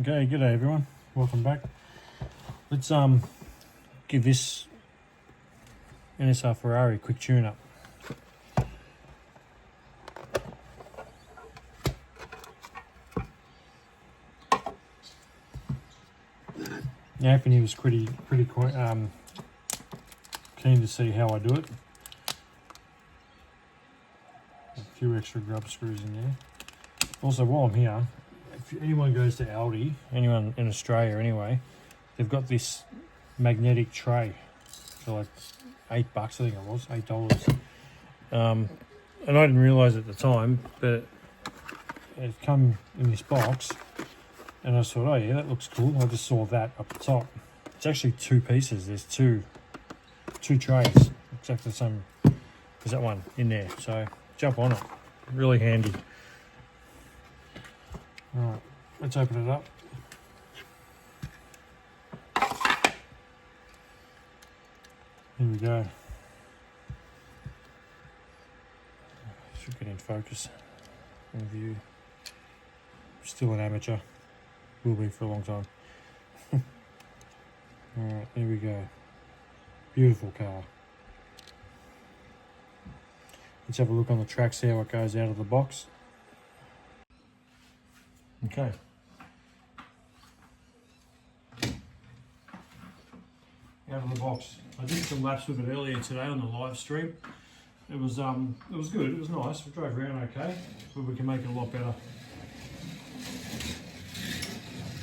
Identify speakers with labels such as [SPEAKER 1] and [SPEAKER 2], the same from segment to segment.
[SPEAKER 1] Okay, g'day everyone. Welcome back. Let's give this NSR Ferrari a quick tune-up. Anthony was pretty keen to see how I do it. A few extra grub screws in there. Also, while I'm here, if anyone goes to Aldi, anyone in Australia anyway, they've got this magnetic tray for like $8, I think it was, $8. And I didn't realise at the time, but it come in this box, and I thought, oh yeah, that looks cool. I just saw that up the top. It's actually two pieces. There's two trays, exactly the same as that one in there. So jump on it, really handy. Alright, let's open it up. Here we go. Should get in focus, in view. Still an amateur, will be for a long time. Alright, here we go. Beautiful car. Let's have a look on the track, see how it goes out of the box. Okay. Out of the box. I did some laps with it earlier today on the live stream. It was good. It was nice. We drove around okay, but we can make it a lot better.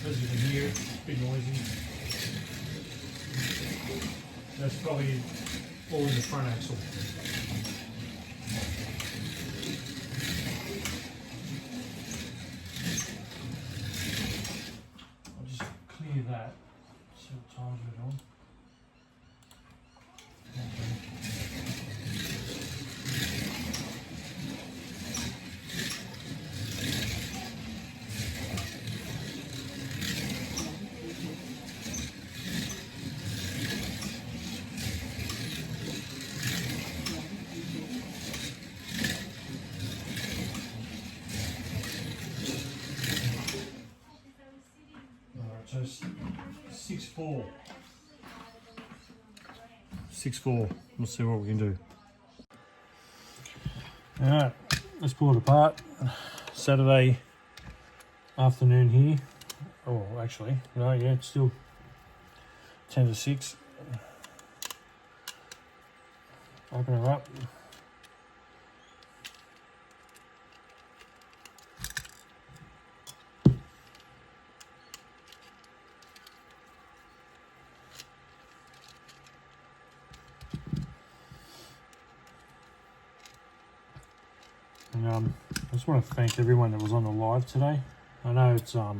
[SPEAKER 1] As you can hear, it's a bit noisy. That's probably all in the front axle. That, see what times we're on. So 6.4. 6.4. We'll see what we can do. Alright, let's pull it apart. Saturday afternoon here. Oh, actually, no, yeah, it's still 10 to 6. Open her up. And I just want to thank everyone that was on the live today. I know it's a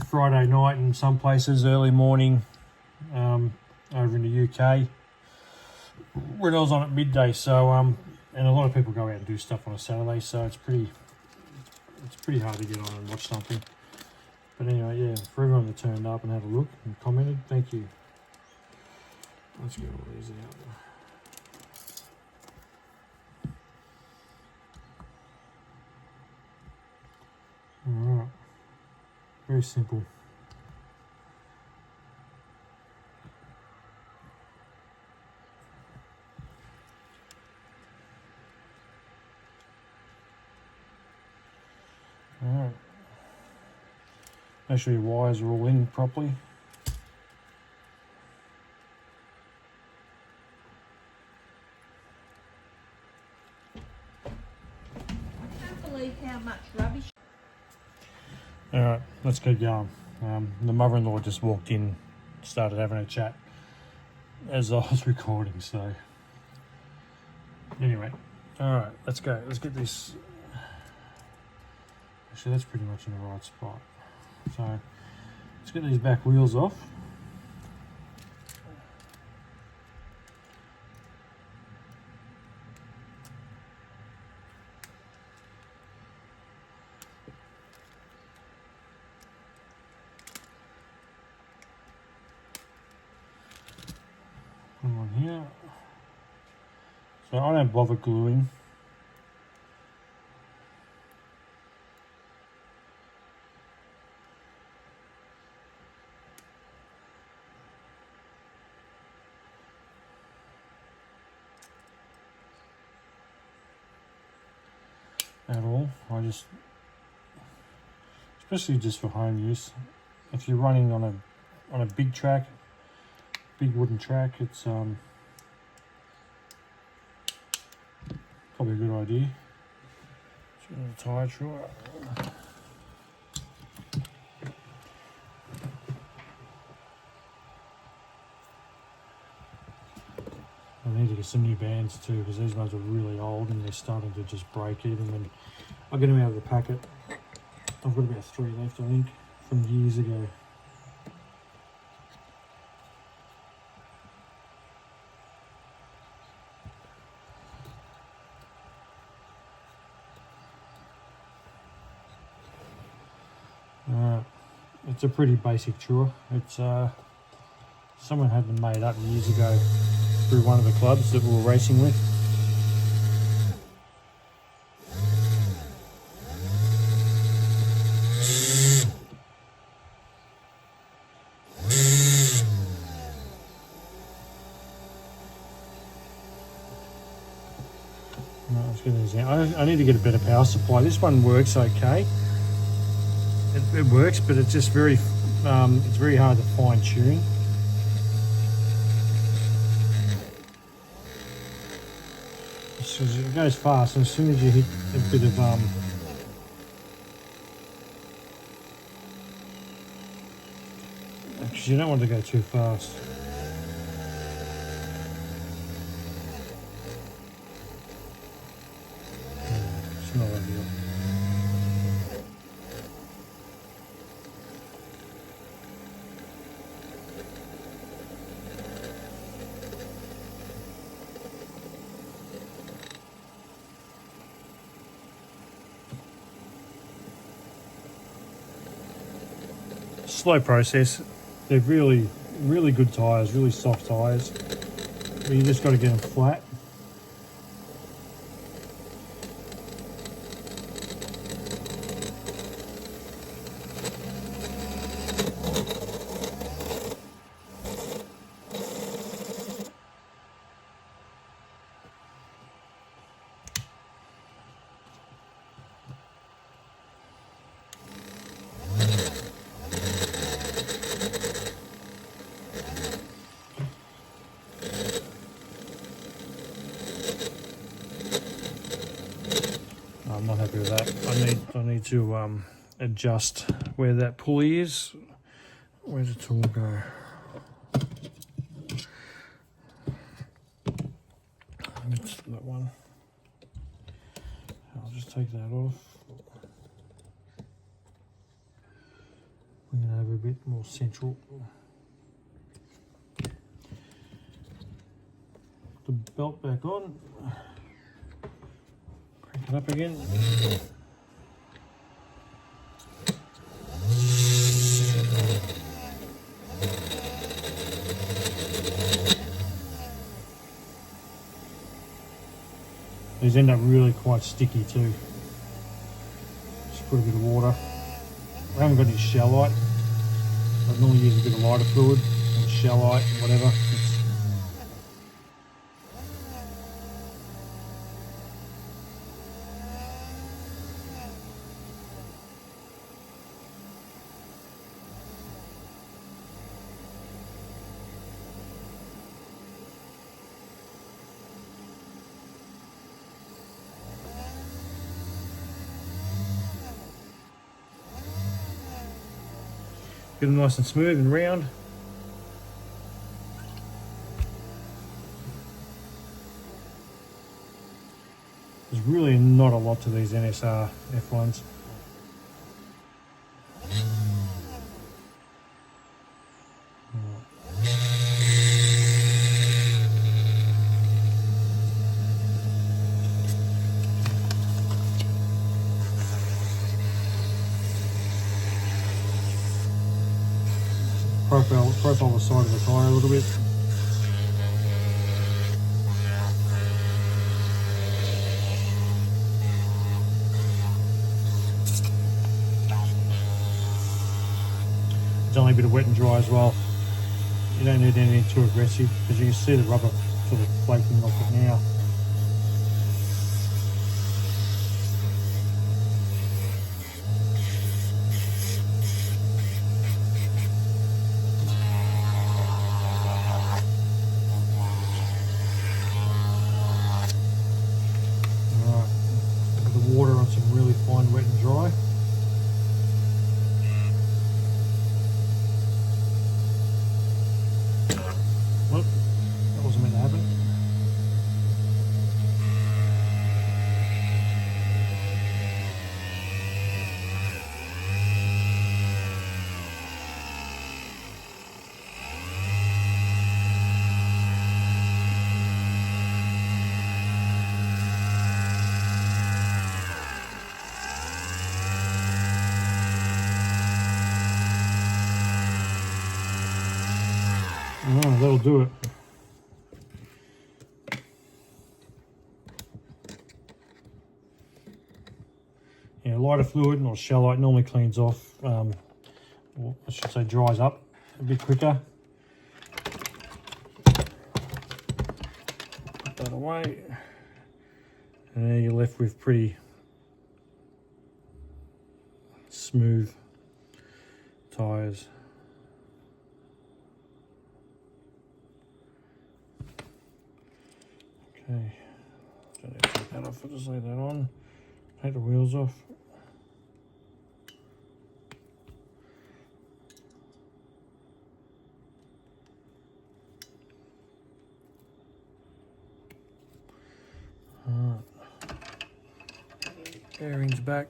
[SPEAKER 1] Friday night in some places, early morning over in the UK. When I was on at midday, so and a lot of people go out and do stuff on a Saturday, so it's pretty hard to get on and watch something. But anyway, yeah, for everyone that turned up and had a look and commented, thank you. Let's get all these out. Alright, very simple. Alright, make sure your wires are all in properly.
[SPEAKER 2] I can't believe how much rubbish.
[SPEAKER 1] Alright, let's get going. The mother-in-law just walked in, started having a chat as I was recording, so anyway, alright, let's go. Let's get this. Actually, that's pretty much in the right spot. So let's get these back wheels off. Put them on here. So I don't bother gluing. at all. Especially just for home use. If you're running on a big track, big wooden track, it's probably a good idea. The tyre drawer. I need to get some new bands too, because these ones are really old and they're starting to just break even. And I'll get them out of the packet. I've got about 3 left, I think, from years ago. It's a pretty basic tour. It's someone had them made up years ago through one of the clubs that we were racing with. I need to get a better power supply. This one works okay. It works, but it's just very hard to fine tune. It goes fast, and as soon as you hit a bit of because you don't want to go too fast. It's not ideal. Slow process. They're really good tyres, really soft tyres. But you just got to get them flat. I'm not happy with that. I need to adjust where that pulley is. Where's the tool go? It's that one. I'll just take that off. We're going to have a bit more central. Put the belt back on. Crank it up again. These end up really quite sticky too. Just put a bit of water. I haven't got any shellite. I normally use a bit of lighter fluid or shellite, whatever. Get them nice and smooth and round. There's really not a lot to these NSR F1s. Profile the side of the tyre a little bit. It's only a bit of wet and dry as well. You don't need anything too aggressive because you can see the rubber sort of flaking off it now. That'll do it. Yeah, lighter fluid or shellite normally cleans off, or I should say dries up a bit quicker. Put that away. And then you're left with pretty smooth tyres. Okay, don't need to take that off, I'll just lay that on. Take the wheels off. Alright. Bearings back.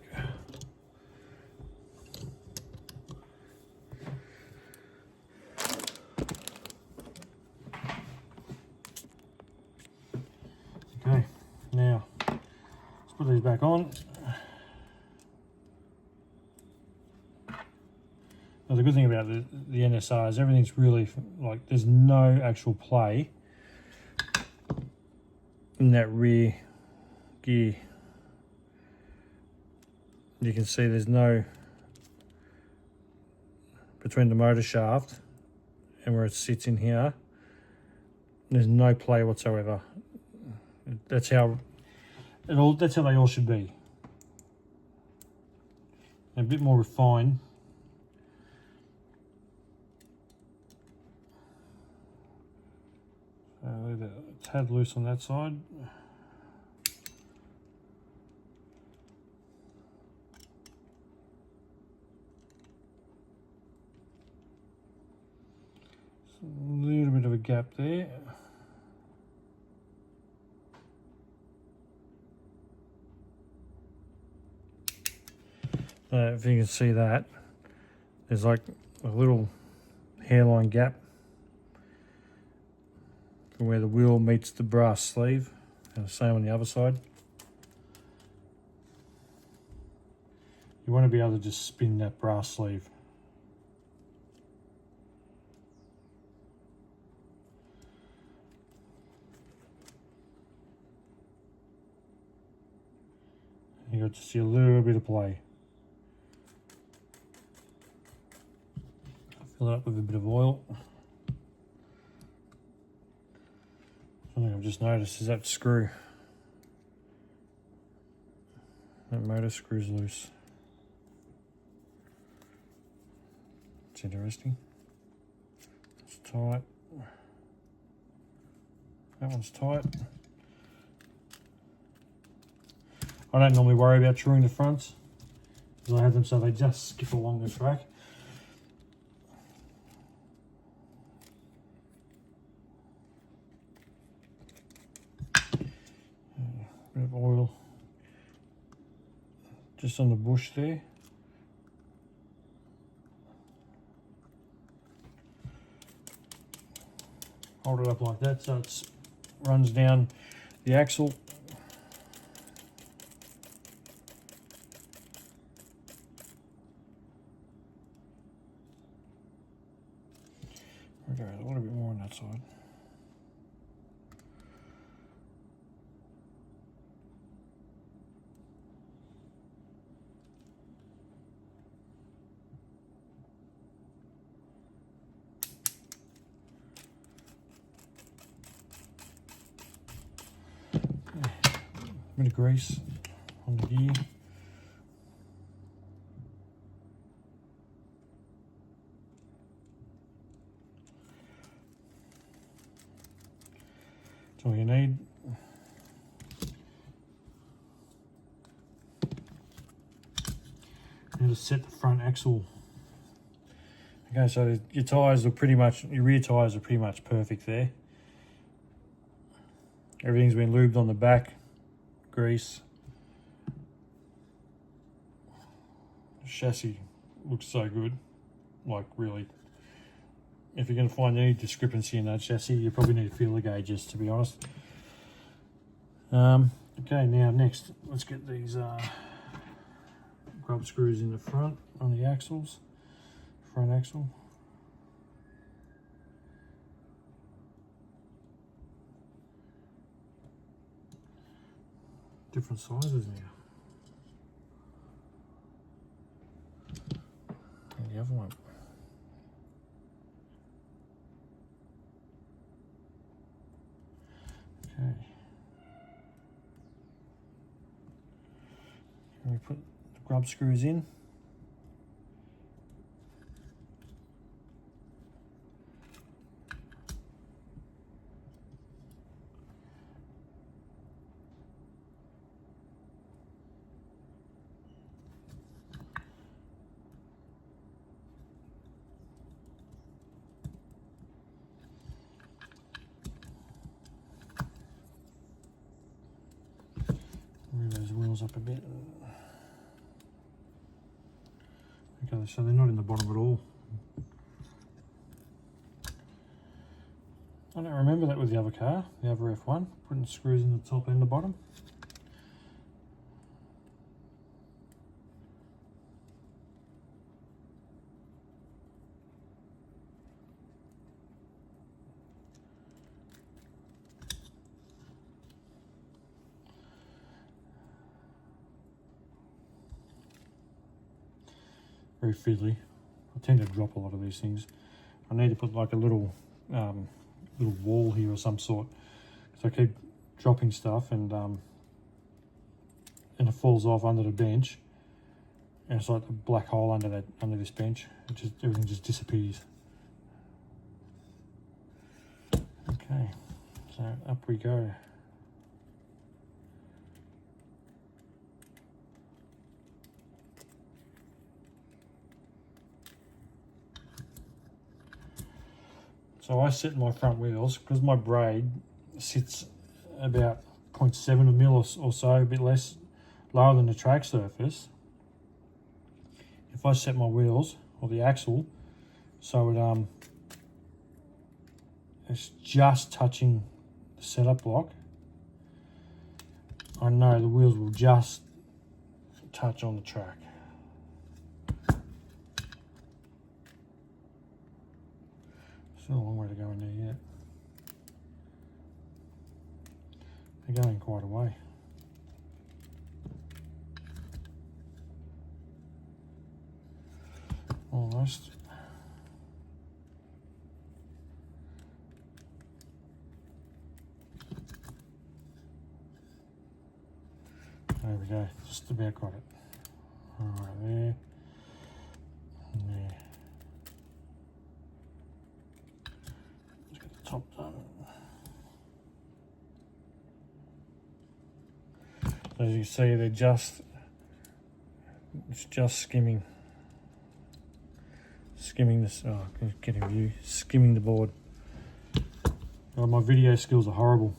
[SPEAKER 1] Okay, now let's put these back on. Now, the good thing about the NSR is everything's really, like, there's no actual play in that rear gear. You can see there's no, between the motor shaft and where it sits in here, there's no play whatsoever. That's how they all should be. A bit more refined. Leave it a tad loose on that side. A little bit of a gap there. If you can see that, there's like a little hairline gap from where the wheel meets the brass sleeve, and the same on the other side. You want to be able to just spin that brass sleeve. You got to see a little bit of play. Fill it up with a bit of oil. Something I've just noticed is that screw. That motor screw's loose. It's interesting. It's tight. That one's tight. I don't normally worry about truing the fronts, because I have them so they just skip along the track. Bit of oil just on the bush there. Hold it up like that so it runs down the axle. Okay, a little bit more on that side. Bit of grease on the gear. That's all you need. And just set the front axle. Okay, so your tyres are pretty much, your rear tyres are pretty much perfect there. Everything's been lubed on the back. Grease. The chassis looks so good. Like, really. If you're going to find any discrepancy in that chassis, you probably need feeler gauges, to be honest. Okay, now next, let's get these grub screws in the front on the axles. Front axle. different sizes now. And the other one. Okay. Can we put the grub screws in? Move those wheels up a bit. Okay, so they're not in the bottom at all. I don't remember that with the other car, the other F1, putting screws in the top and the bottom. Very fiddly. I tend to drop a lot of these things. I need to put like a little little wall here of some sort, so I keep dropping stuff and it falls off under the bench, and it's like a black hole under this bench. It just, everything just disappears. Okay, so up we go. So I set my front wheels, because my braid sits about 0.7 of mil or so, a bit less, lower than the track surface. If I set my wheels, or the axle, so it's just touching the setup block, I know the wheels will just touch on the track. Still a long way to go in there yet. They're going quite a way. Almost. There we go, just about got it. Alright, there. And there. Let's get the top done. As you can see, they're it's just skimming this, oh, I can get a view, skimming the board. Oh, my video skills are horrible.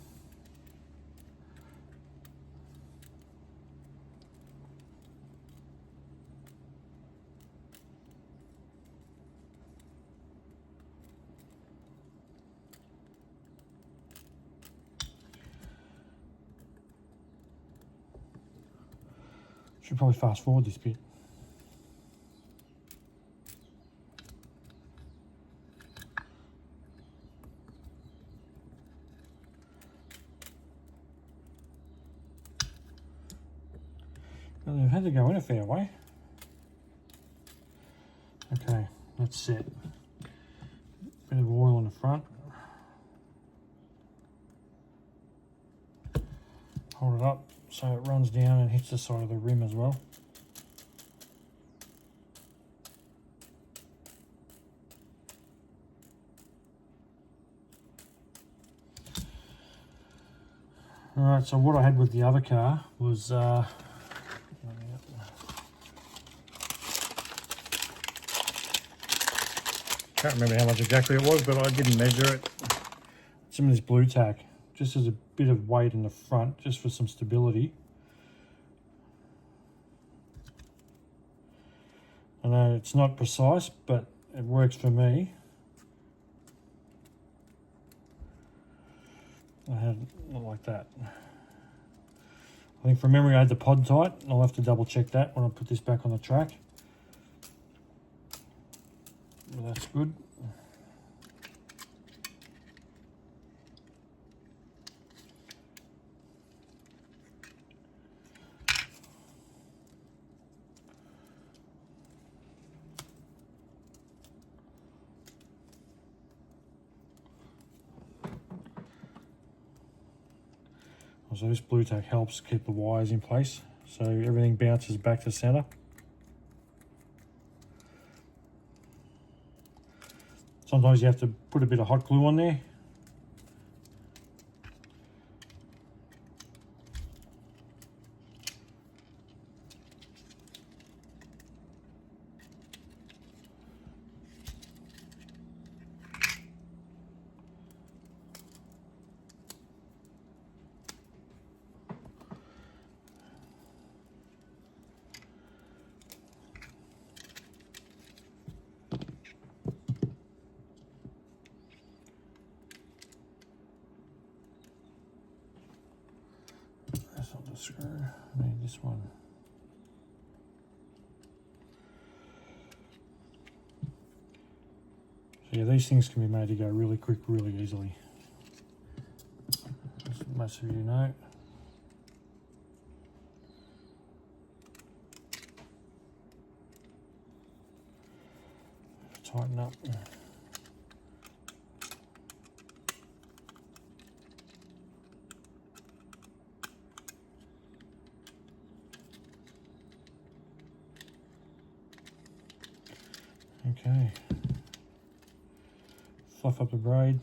[SPEAKER 1] Should probably fast forward this bit. Well, they've had to go in a fair way. Okay, that's set. Bit of oil on the front. Hold it up so it runs down and hits the side of the rim as well. Alright, so what I had with the other car was can't remember how much exactly it was, but I didn't measure it. Some of this blue tack, just as a bit of weight in the front, just for some stability. I know it's not precise, but it works for me. I had not like that. I think from memory I had the pod tight. I'll have to double check that when I put this back on the track. Well, that's good. So this blue tack helps keep the wires in place, so everything bounces back to center. Sometimes you have to put a bit of hot glue on there. That's not the screw. I need this one. So yeah, these things can be made to go really quick, really easily. As most of you know. Tighten up. Okay. Fluff up the braid.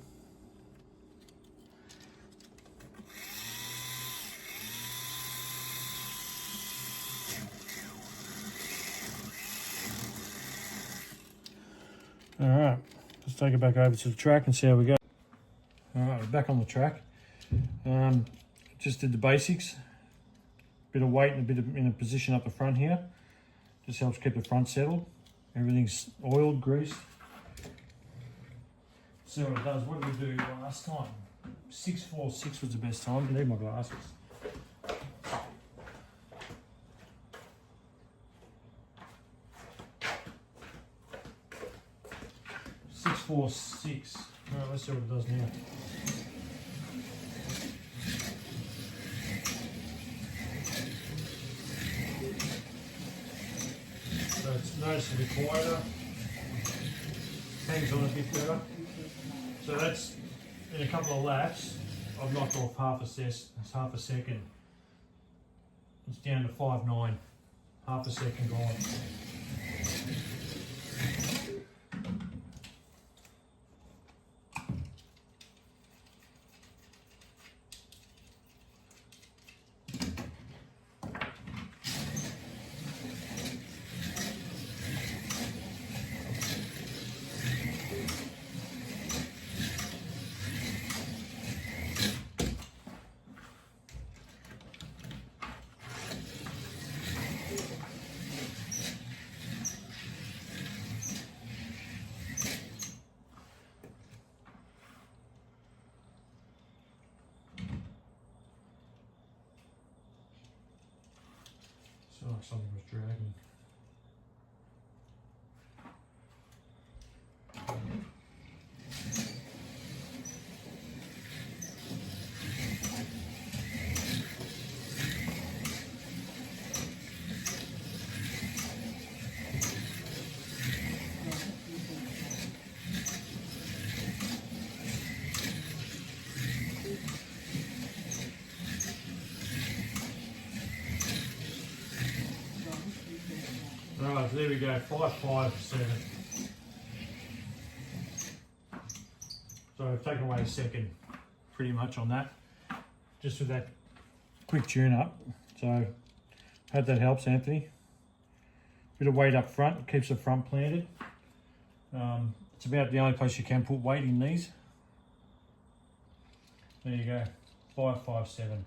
[SPEAKER 1] All right, let's take it back over to the track and see how we go. All right, we're back on the track. Just did the basics. Bit of weight and a bit of in a position up the front here. Just helps keep the front settled. Everything's oiled, greased. See what it does. What did we do last time? 646 was the best time. I need my glasses. 646. All right, let's see what it does now. So it's noticeably quieter, hangs on a bit better. So that's, in a couple of laps, I've knocked off half a second. It's down to 5.9, half a second gone. Felt like something was dragging. Right, so there we go, 557. So I've taken away a second pretty much on that, just with that quick tune up. So hope that helps, Anthony. Bit of weight up front, keeps the front planted. It's about the only place you can put weight in these. There you go, 557.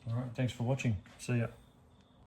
[SPEAKER 1] All right, thanks for watching. See ya.